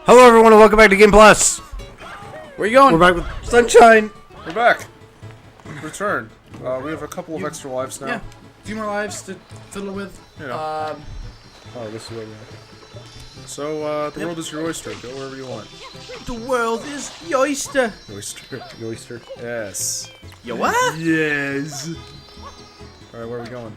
Hello everyone and welcome back to GamePlus. Where you going? We're back with Sunshine. We're back. Return. We have a couple of extra lives now. Yeah. A few more lives to fiddle with. Yeah. Oh, this is where we are. So, the world is your oyster. Go wherever you want. The world is your oyster. Oyster. Oyster. Yes. Yo what? Yes. Alright, where are we going?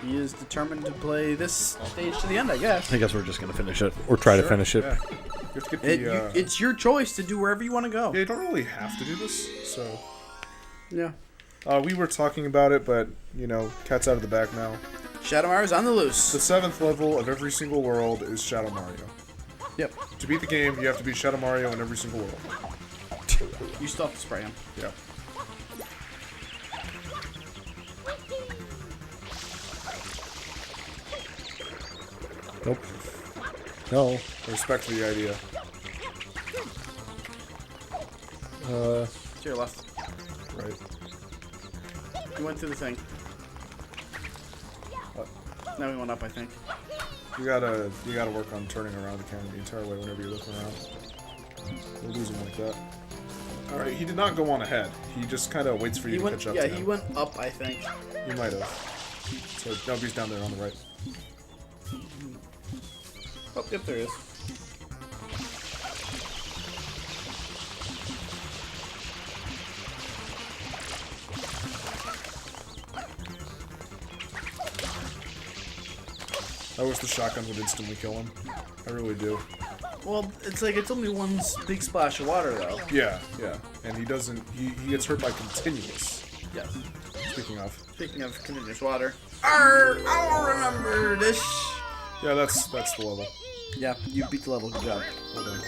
He is determined to play this stage to the end, I guess. I guess we're just gonna finish it, or try to finish it. Yeah. You have to get the, It's your choice to do wherever you want to go. Yeah, you don't really have to do this, so... Yeah. We were talking about it, but, you know, cat's out of the bag now. Shadow Mario's on the loose. The 7th level of every single world is Shadow Mario. Yep. To beat the game, you have to beat Shadow Mario in every single world. You still have to spray him. Yeah. Nope. No. Respect the idea. To your left. Right. You went through the thing. What? Now we went up, I think. You gotta work on turning around the camera the entire way whenever you look around. We'll lose him like that. Alright, he did not go on ahead. He just kind of waits for you to catch up to him. Yeah, he went up, I think. He might have. So, no, he's down there on the right. Oh, yep, there he is. I wish the shotgun would instantly kill him. I really do. Well, it's like it's only one big splash of water, though. Yeah, yeah. And he doesn't... He gets hurt by continuous. Yes. Speaking of. Speaking of continuous water. I'll remember this. Yeah, that's the level. Yeah, you beat the level. Good job. Well done.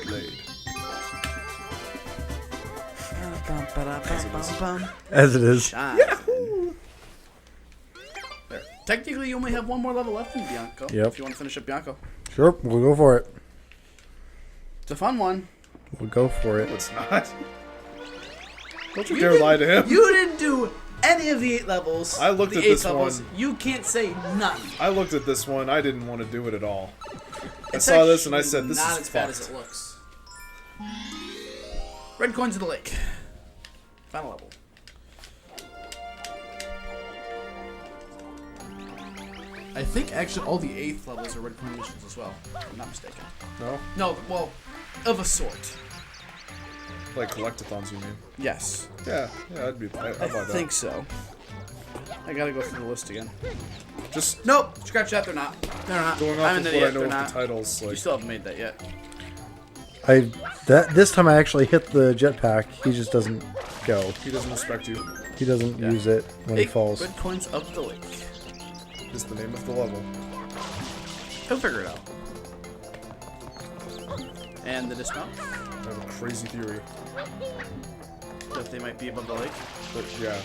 Blade. As it is. Yahoo! There. Technically, you only have one more level left in Bianco. Yep. If you want to finish up Bianco. Sure, we'll go for it. It's a fun one. We'll go for it. No, it's not. Don't you dare lie to him. You didn't do any of the 8 levels. I looked the at 8 this levels. one. You can't say nothing. I looked at this one. I didn't want to do it at all. I It's saw this and I actually said, this not is as bad fucked. as it looks. Red coins of the lake. Final level. I think actually all the 8th levels are red coin missions as well. If I'm not mistaken. No? No, well, of a sort. Like collectathons, you mean? Yes. Yeah, I'd buy that. I think so. I gotta go through the list again. Just Nope, scratch that. They're not. They're not. going I'm off an of what I idiot. know They're of not. the titles, You like... still haven't made that yet. This time I actually hit the jetpack. He just doesn't go. He doesn't respect you. He doesn't Yeah. use it when he 8 falls. red coins of the lake. Is the name of the level. He'll figure it out. And the dismount. I have a crazy theory. That they might be above the lake. But yeah,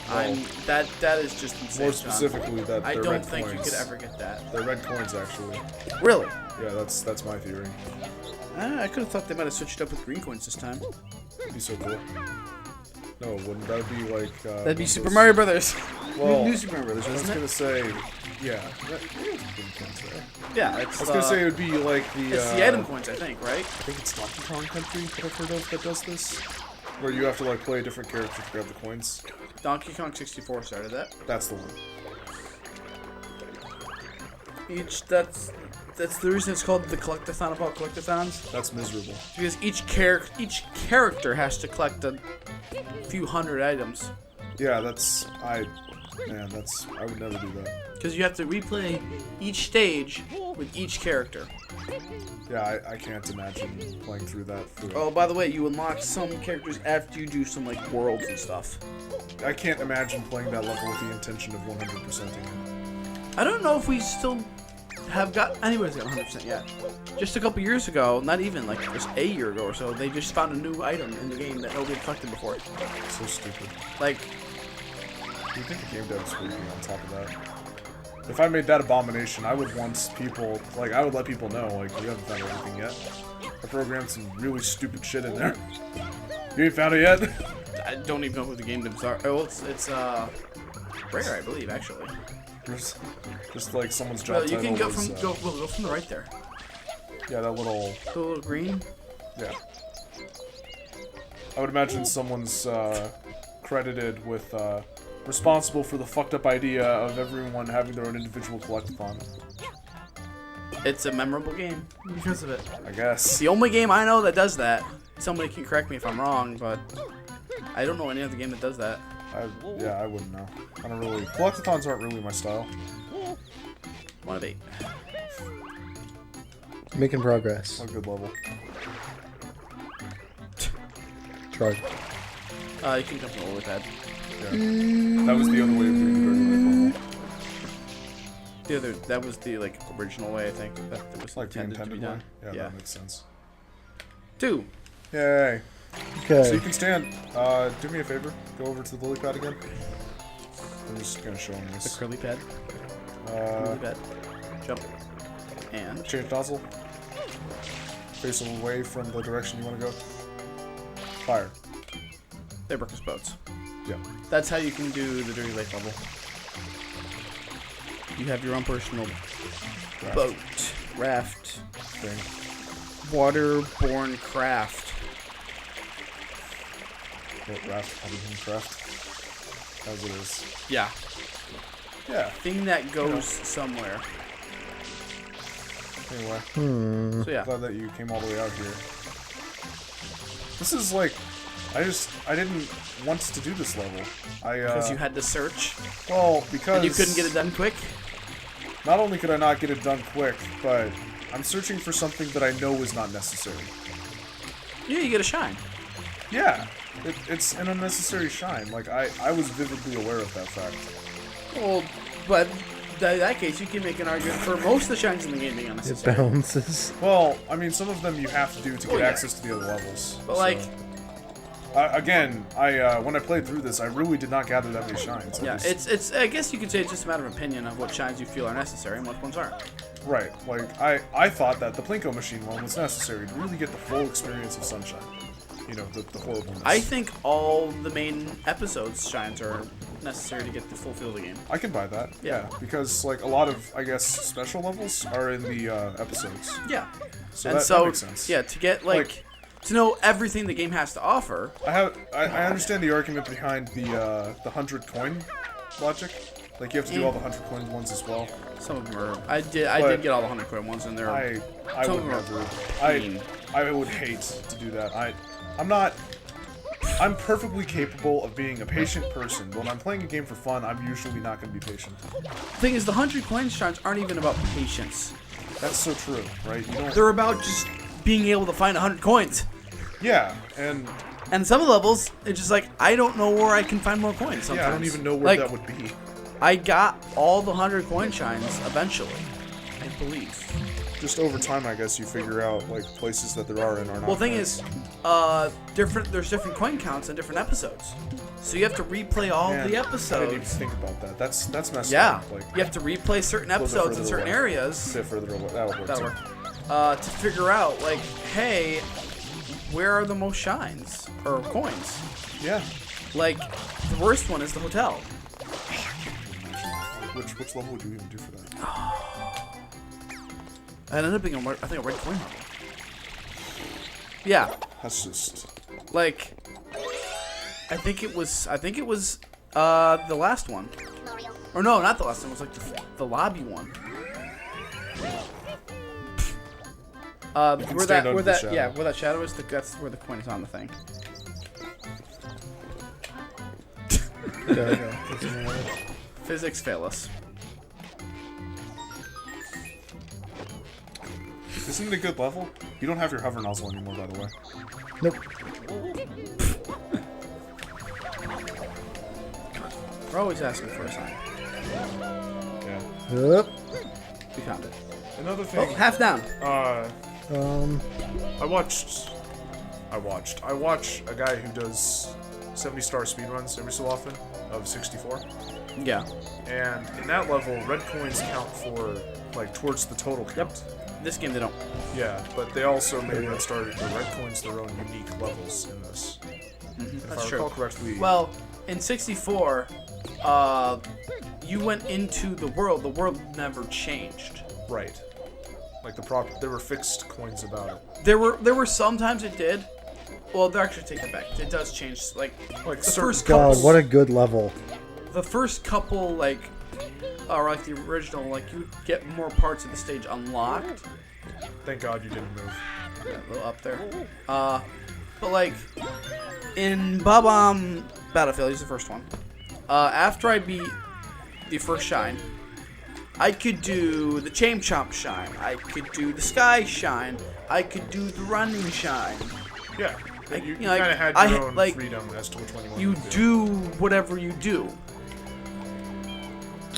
well, That is just insane. more John. specifically that I they're don't red think coins. you could ever get that. They're red coins, actually. Really? Yeah, that's my theory. I could have thought they might have switched up with green coins this time. It'd be so cool. No, it wouldn't. That'd be like... That'd be Super Mario Brothers. Well, New Super Mario Brothers, I was isn't gonna it? say... Yeah. Green coins there. Yeah, it's I was gonna say it would be like the... it's the item coins, I think, right? I think it's Donkey Kong Country that I've heard of that does this. Where you have to like play a different character to grab the coins. Donkey Kong 64 started that. That's the one. That's the reason it's called the collectathon about collectathons. That's miserable. Because each character has to collect a few hundred items. Yeah, I would never do that. Because you have to replay each stage with each character. Yeah, I can't imagine playing through that. Oh, by the way, you unlock some characters after you do some like worlds and stuff. I can't imagine playing that level with the intention of 100%ing. I don't know if we still have got anybody's got 100% yet. Just a couple years ago, not even like just a year ago or so, they just found a new item in the game that nobody had collected before. So stupid. Like, Do you think the game devs would be on top of that? If I made that abomination, I would want people, like, I would let people know, like, you haven't found everything yet. I programmed some really stupid shit in there. You ain't found it yet? I don't even know who the game devs are. Oh, it's Rare, I believe, actually. Just like someone's job Well, you title can go was, from go from the right there. Yeah, that little... The little green? Yeah. I would imagine someone's credited with responsible for the fucked up idea of everyone having their own individual collectathon. It's a memorable game because of it. I guess. It's the only game I know that does that. Somebody can correct me if I'm wrong, but I don't know any other game that does that. Yeah, I wouldn't know. I don't really... Collectathons aren't really my style. 1 of 8. Making progress. A good level. Charge. You can jump on the lily pad. Yeah. That was the other way of doing the Dirty Light level. That was the like original way, I think. That was Like the intended to be intended done. way? Yeah, that makes sense. 2. Yay. Okay. So you can stand. Do me a favor. Go over to the lily pad again. I'm just gonna show him The this. curly pad. Lily pad. Jump. And Change nozzle. Face away from the direction you want to go. Fire. they work as boats. Yeah. That's how you can do the Dirty Lake level. You have your own personal boat, raft, Thing. waterborne craft. What raft? Hunting craft? As it is. Yeah. Yeah. Thing that goes somewhere. Anyway. So yeah. Glad that you came all the way out here. This is like, I didn't want to do this level. Because you had to search. Well, because And you couldn't get it done quick. Not only could I not get it done quick, but I'm searching for something that I know is not necessary. Yeah, you get a shine. Yeah, it's an unnecessary shine. Like I was vividly aware of that fact. Well, but in that case, you can make an argument for most of the shines in the game being It unnecessary. bounces. Well, I mean, some of them you have to do to get yeah. access to the other levels. But like, again, when I played through this, I really did not gather that many shines. yeah, it's. I guess you could say it's just a matter of opinion of what shines you feel are necessary and what ones aren't. Right. Like I thought that the Plinko machine one was necessary to really get the full experience of Sunshine. You know, the horribleness. I think all the main episodes shines are necessary to get the full feel of the game. I can buy that. Yeah. Because like a lot of, I guess, special levels are in the episodes. Yeah. So And that makes sense. yeah, to get like to know everything the game has to offer. I understand the argument behind the 100 coin logic. Like you have to do all the 100 coin ones as well. Some of them are. I did get all the 100 coin ones in there. I Some would of them are never. pain. I would hate to do that. I'm perfectly capable of being a patient person. When I'm playing a game for fun, I'm usually not going to be patient. The thing is, the 100 coin shines aren't even about patience. That's so true, right? You don't. They're about just being able to find 100 coins. Yeah, and And some levels, it's just like, I don't know where I can find more coins sometimes. yeah, I don't even know where like, that would be. I got all the 100 coin shines eventually, I believe. Just over time, I guess you figure out like places that there are and are not. Well, the thing coins. is, there's different coin counts in different episodes. So you have to replay all Man, the I didn't even episodes. think about that. That's messed Yeah, up. Like you have to replay certain little bit episodes in further certain away. areas. a bit further away. That would work. That'll too. work. To figure out, like, hey, where are the most shines or coins? Yeah. Like, the worst one is the hotel. Which level would you even do for that? It ended up being a red coin level. Yeah, That's just. like, I think it was the last one. Or no, not the last one. It was like the lobby one. Where stand under the shadow. yeah, where that shadow is, that's where the coin is on the thing. There we go. That's another one. Physics fail us. Isn't it a good level? You don't have your hover nozzle anymore, by the way. Nope. We're always asking for a sign. Yeah. Yep. We found it. Another Oh, thing. half down. I watch a guy who does 70-star speedruns every so often of 64. Yeah. And in that level, red coins count for, like, towards the total count. This game they don't. Yeah, but they also made red coins their own unique levels in this. If That's I true. recall correctly. Well, in 64, you went into the world. The world never changed. Right. Like there were fixed coins about it. There were sometimes it did. Well, they actually take it back. It does change. Like the first couple. God, what a good level. The first couple, like, or like the original, like you get more parts of the stage unlocked. Thank God you didn't move. Yeah, a little up there. But like in Bob-omb Battlefield, he's the first one. After I beat the first shine, I could do the Chain Chomp shine. I could do the Sky shine. I could do the Running shine. Yeah. Like, You you know, kind of like, had your own freedom as to which one you wanted to do whatever you do.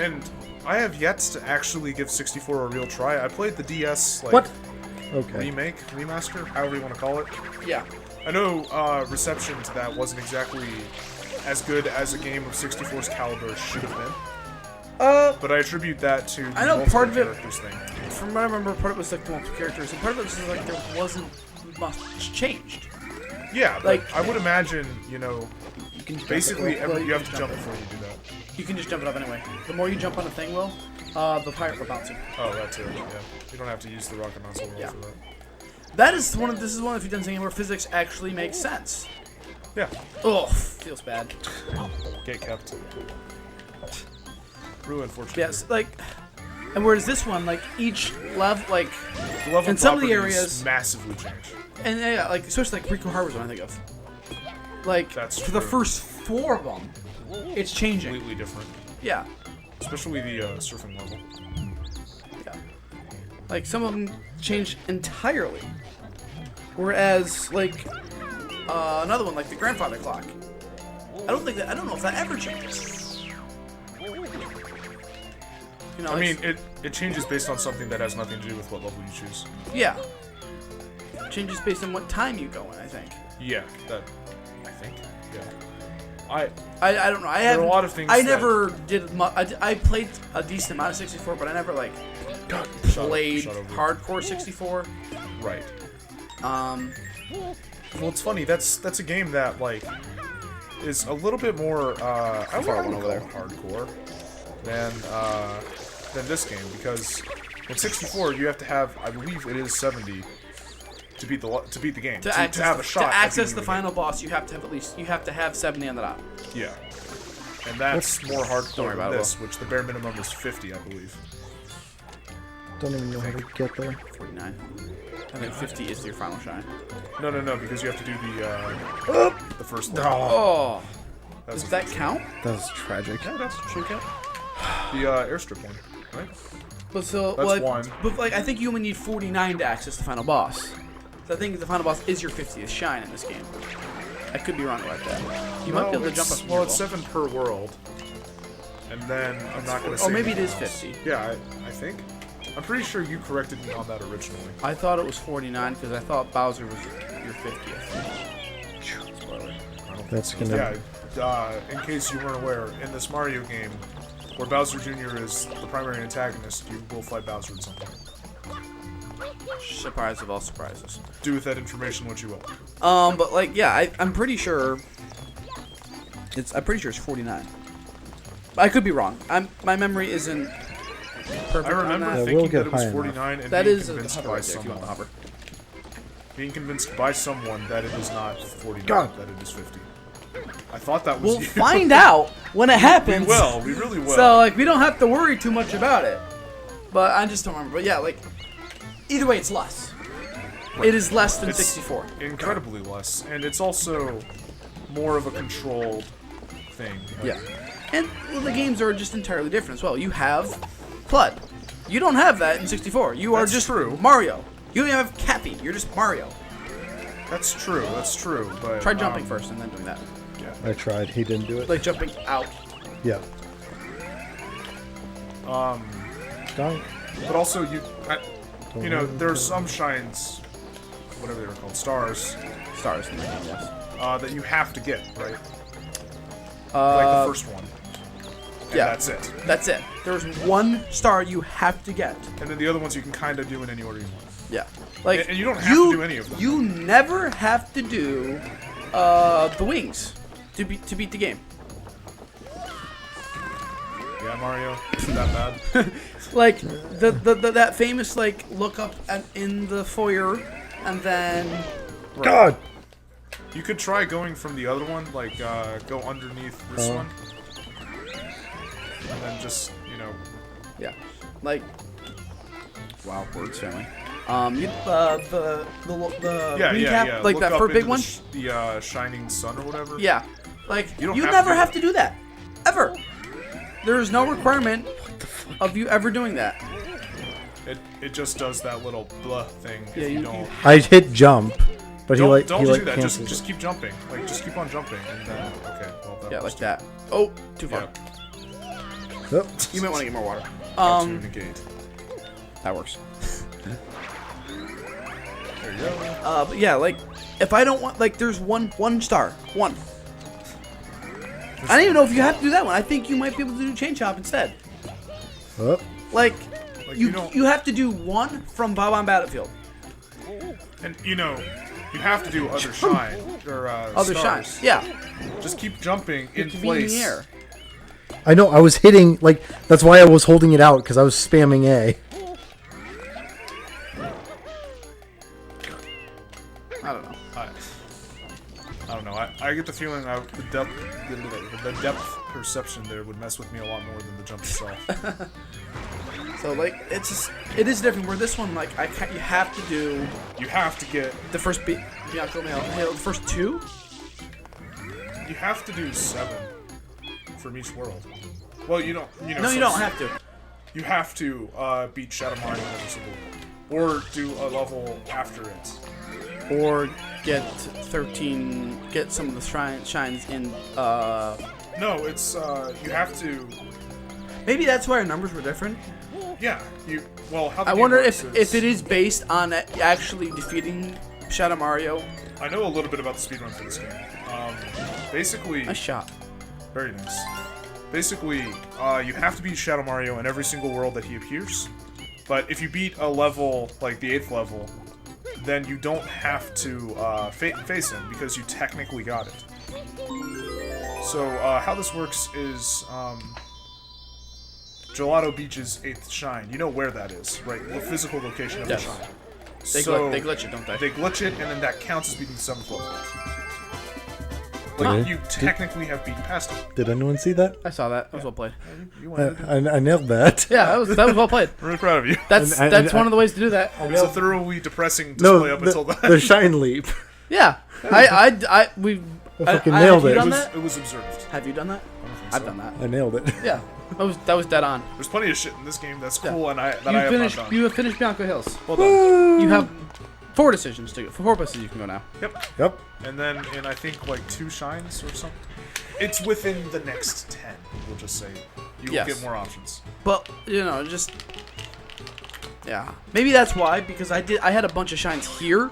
And I have yet to actually give 64 a real try. I played the DS like What? Okay. remake, remaster, however you want to call it. Yeah. I know reception to that wasn't exactly as good as a game of 64's caliber should have been. But I attribute that to the I know part of it. characters thing. From what I remember, part of it was like the multiple characters, and part of it was like there wasn't much changed. Yeah, but Like- I would imagine, you know, You can basically jump it, you have to jump before you do that. You can just jump it up anyway. The more you jump on a thing, Will, the higher we're bouncing. Oh, that too. Yeah, you don't have to use the rocket mouse overall Yeah. for that. That is one of this is one of the few times where physics actually makes sense. Yeah, Oh, feels bad. get kept. Really unfortunate. Yes, like, and whereas this one, like each level, like, The level in some of the properties areas- massively change. and yeah, like especially like Rico Harbor's one I think of. Like That's for the true. first 4 of them, it's changing. Completely different. Yeah, Especially the surfing level. yeah. Like some of them change entirely. Whereas like another one, like the grandfather clock, I don't know if that ever changes. You know, I it's- mean, it changes based on something that has nothing to do with what level you choose. yeah, changes based on what time you go in. I think. Yeah, that. I think. Yeah. I don't know. I There have are a lot of things I that- never did. I played a decent amount of 64, but I never like played shut over. hardcore 64. Right. Um, Well, it's funny. That's a game that like is a little bit more I would one over call there. it hardcore than this game, because in 64 you have to have, I believe it is 70 to beat the game to have a shot to at access beating the final boss. You have to have 70 on the dot. Yeah, and that's more Don't hardcore worry about than it, this, which the bare minimum is 50, I believe. Don't even know how to get there. 49. I think 50 is your final shine. No, because you have to do the first one. Oh, That's does the that first count? That was tragic. one. Yeah, that's Should count. the airstrip one, right? But so, That's like, one. but like, I think you only need 49 to access the final boss. So I think the final boss is your 50th shine in this game. I could be wrong about that. You might be able to jump up. Well, it's 7 per world, and then I'm not going to say. Or maybe it is anything else. 50. Yeah, I think. I'm pretty sure you corrected me on that originally. I thought it was 49 because I thought Bowser was your 50th. Spoiler. That's gonna. Yeah, in case you weren't aware, in this Mario game, where Bowser Jr. is the primary antagonist, you will fight Bowser at some point. Surprise of all surprises. Do with that information what you will. But like, yeah, I'm pretty sure. I'm pretty sure it's 49. I could be wrong. My memory isn't perfect. I remember on that. we'll thinking get that it was high enough. 49 and That being is a convinced hover by right there if you want someone. the hover. Being convinced by someone that it is not 49, God. that it is 50. I thought that was We'll you. find out when it happens. We will. We really will. So like, we don't have to worry too much about it. But I just don't remember. But yeah, like, either way, it's less. It is less than It's 64. incredibly less, and it's also more of a controlled thing. Like, Yeah. And well, the games are just entirely different as well. You have FLUDD. You don't have that in 64. You are That's just true. Mario. You don't have Cappy. You're just Mario. That's true. That's true. But Try jumping first and then doing that. Yeah. I tried. He didn't do it. Like jumping out. Yeah. Don't. But also you know, there's some shines, whatever they were called, stars, Stars in the game, yes. that you have to get, right? Like the first one. And yeah. that's it. That's it. There's one star you have to get. And then the other ones you can kind of do in any order you want. Yeah. Like, And you don't have to do any of them. You never have to do the wings to beat the game. Yeah, Mario, isn't that bad? Like that famous like look up in the foyer, and then God. You could try going from the other one, like go underneath this one, and then just yeah, like wow, words family. The recap, like Look that up first big into one. the shining sun or whatever. Yeah, like You you don't never to- have to do that, ever. There is no requirement of you ever doing that. It just does that little blah thing Yeah, if you you- don't. I hit jump, but Don't, he don't do that. cancels Just keep jumping. Like just keep on jumping, and then okay. Well, that Yeah, was like that. Oh, too far. Yeah. it. Oh. You might want to get more water. To negate. That works. There you go. But yeah, like if I don't want, like, there's one star, one. I don't even know if you have to do that one. I think you might be able to do chain chop instead. Oh. Like you don't- you have to do one from Bob on Battlefield. And you have to do other shine or Other stars. shines. Yeah. Just keep jumping in To be in place. the air. I know. I was hitting like that's why I was holding it out because I was spamming A. I don't know. I don't know. I get the feeling the depth perception there would mess with me a lot more than the jump itself. So like it is different. Where this one, like you have to do You have to get. the first Bianco Halo, the first two. You have to do 7 from each world. Well, you don't. No, you don't have to. You have to beat Shadow Mario in every single world, or do a level after it. Or get 13. Get some of the shines in. No, it's you have to. Maybe that's why our numbers were different. Yeah, you. Well, how the I game wonder works if it is based on actually defeating Shadow Mario. I know a little bit about the speedrun for this game. Basically, Nice shot. very nice. Basically, you have to beat Shadow Mario in every single world that he appears. But if you beat a level like the 8th level, then you don't have to face him because you technically got it. So how this works is Gelato Beach's 8th shine. You know where that is, right? The physical location of Yes. the shine. They glitch it, don't they? They glitch it, and then that counts as beating the 7th level. Like, you technically have beaten past it. Did anyone see that? I saw that. That was well played. You wanted to I nailed that. Yeah, that was well played. I'm really proud of you. That's And one of the ways to do that. It's a thoroughly depressing display up until that. the shine leap. Yeah, I fucking nailed have you it. done that? It was observed. Have you done that? I've done that. I nailed it. Yeah, that was dead on. There's plenty of shit in this game that's cool, Yeah. and I have not done. You have finished Bianco Hills. Well done. You have 4 decisions to go. 4 places you can go now. Yep. Yep. And then in I think like 2 shines or something. It's within the next 10. We'll just say you Yes. will get more options. But just yeah, maybe that's why, because I had a bunch of shines here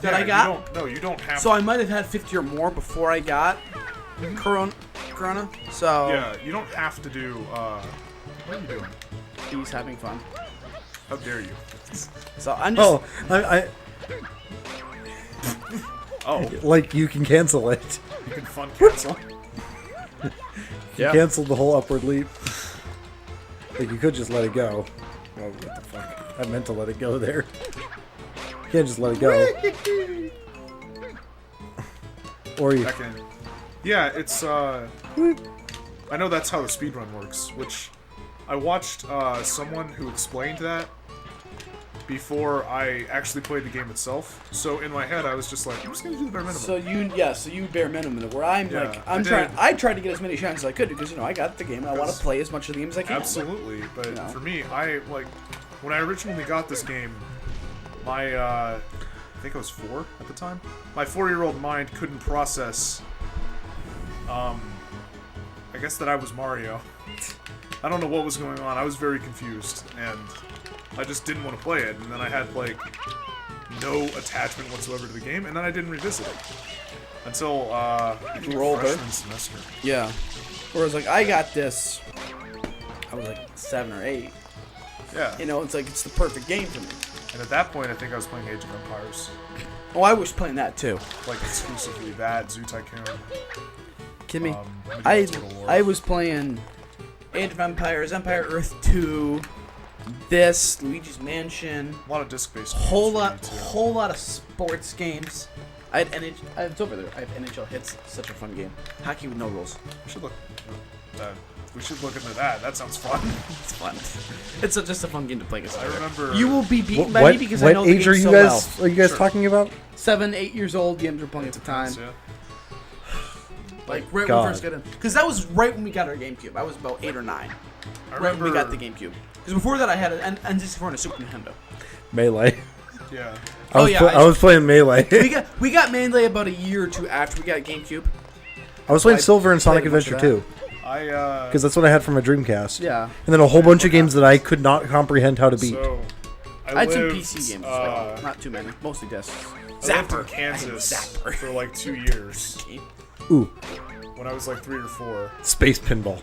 that I got. You don't have. So I might have had 50 or more before I got Corona. So Yeah, you don't have to do. What are you doing? he's having fun. How dare you? So I'm just. Oh, I Oh, like you can cancel it. you can fun cancel. Yeah. Cancel the whole upward leap. Like you could just let it go. Oh, what the fuck? I meant to let it go there. You can't just let it go. Or you. Second. Yeah, it's I know that's how the speedrun works, which I watched someone who explained that before I actually played the game itself. So in my head I was just like, I'm just gonna do the bare minimum. So you bare minimum it, where I'm Yeah, like I I did. tried to get as many shines as I could because I got the game and I want to play as much of the game as I can. Absolutely, but know. for me, I like when I originally got this game, my I think I was 4 at the time. My 4-year-old mind couldn't process I guess that I was Mario. I don't know what was going on. I was very confused, and I just didn't want to play it. And then I had like no attachment whatsoever to the game, and then I didn't revisit it until Older. freshman semester. Yeah. Whereas like I got this, I was like 7 or 8. Yeah, It's like it's the perfect game for me. and at that point, I think I was playing Age of Empires, Oh, I was playing that too. like exclusively that Zoo Tycoon. Kidding me? Medieval Total War. I was playing Age of Empires, Empire Earth 2, this, Luigi's Mansion, A lot of disc-based. whole games for me, whole lot of sports games. I had it's over there. I have NHL Hits, such a fun game. Hockey with no rules. We should look. We should look into that. That sounds fun. It's fun. It's just a fun game to play against. I remember. You will be beaten by me because I know the age game are you so guys? well. Are you guys Sure. talking about? 7, 8 years old. Games were playing at the time. Yeah. Like right when we God. first got in, because that was right when we got our GameCube. I was about 8 or 9. I Right when we got remember- the GameCube. Because before that, I had an N64 and a Super Nintendo. Melee. Yeah. I was playing Melee. we got Melee about a year or two after we got GameCube. I was playing I Silver and Sonic played a bunch of Adventure that. 2. Because That's what I had for my Dreamcast. Yeah. And then a whole bunch of games that I could not comprehend how to beat. So, I had some lived, PC games as well. Not too many. Mostly discs. I lived in Zapper. Kansas Zapper. for like 2 years Ooh, when I was like 3 or 4. Space Pinball.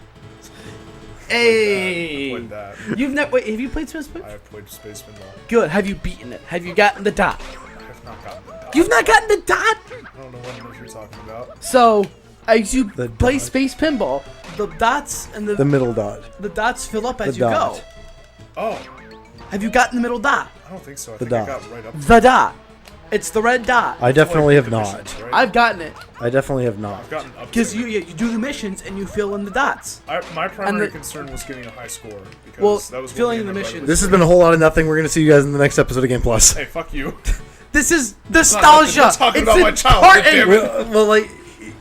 Hey. I played that. You've never have you played Space Pinball? I have played Space Pinball. Good. Have you beaten it? Have you gotten the dot? I have not gotten that. You've not gotten the dot? I don't know what you're talking about. So, as you The play dot. Space Pinball, the dots and The middle dot. the dots fill up as The you dot. go. Oh, Have you gotten the middle dot? I don't think so. I The think I dot. got right up. The dot. It's the red dot. I definitely have the not. missions, right? I've gotten it. I definitely have not. I've gotten up. Because to you do the missions and you fill in the dots. My primary the- concern was getting a high score because Well, that was what filling me in and the my brother missions. was This has doing. been a whole lot of nothing. We're gonna see you guys in the next episode of Game Plus. Hey, fuck you. This is nostalgia. We're talking It's about my childhood, important. damn it. Well, like,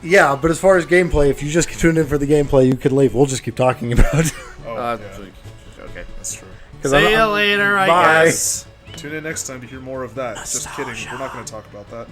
yeah, but as far as gameplay, if you just tuned in for the gameplay, you could leave. We'll just keep talking about it. Oh, yeah, Okay. that's true. 'Cause See I'm- you later, I Bye. guess. Tune in next time to hear more of that. Just kidding. We're not going to talk about that.